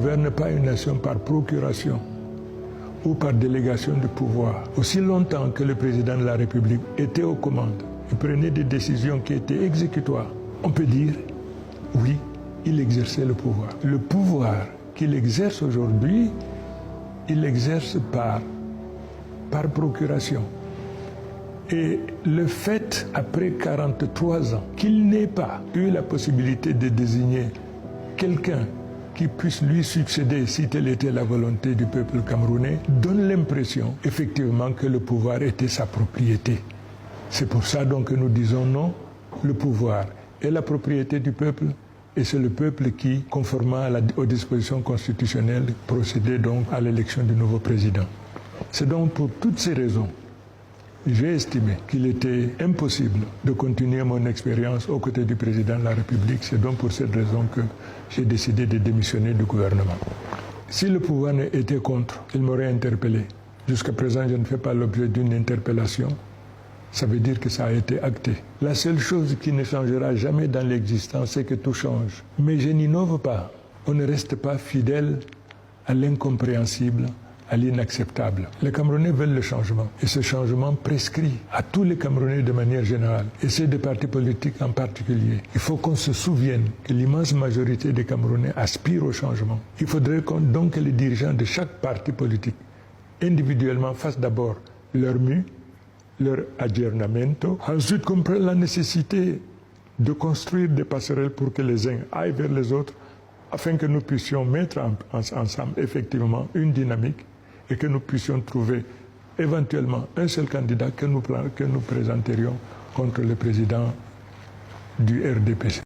gouverne pas une nation par procuration ou par délégation de pouvoir. Aussi longtemps que le président de la République était aux commandes et prenait des décisions qui étaient exécutoires, on peut dire, oui, il exerçait le pouvoir. Le pouvoir qu'il exerce aujourd'hui, il l'exerce par procuration. Et le fait, après 43 ans, qu'il n'ait pas eu la possibilité de désigner quelqu'un qui puisse lui succéder si telle était la volonté du peuple camerounais, donne l'impression effectivement que le pouvoir était sa propriété. C'est pour ça donc que nous disons non, le pouvoir est la propriété du peuple et c'est le peuple qui, conformément aux dispositions constitutionnelles, procédait donc à l'élection du nouveau président. C'est donc pour toutes ces raisons j'ai estimé qu'il était impossible de continuer mon expérience aux côtés du président de la République. C'est donc pour cette raison que j'ai décidé de démissionner du gouvernement. Si le pouvoir était contre, il m'aurait interpellé. Jusqu'à présent, je ne fais pas l'objet d'une interpellation. Ça veut dire que ça a été acté. La seule chose qui ne changera jamais dans l'existence, c'est que tout change. Mais je n'innove pas. On ne reste pas fidèle à l'incompréhensible, à l'inacceptable. Les Camerounais veulent le changement. Et ce changement prescrit à tous les Camerounais de manière générale, et ces deux partis politiques en particulier. Il faut qu'on se souvienne que l'immense majorité des Camerounais aspirent au changement. Il faudrait donc que les dirigeants de chaque parti politique, individuellement, fassent d'abord leur mieux, leur aggiornamento, ensuite comprennent la nécessité de construire des passerelles pour que les uns aillent vers les autres, afin que nous puissions mettre ensemble effectivement une dynamique et que nous puissions trouver éventuellement un seul candidat que nous présenterions contre le président du RDPC.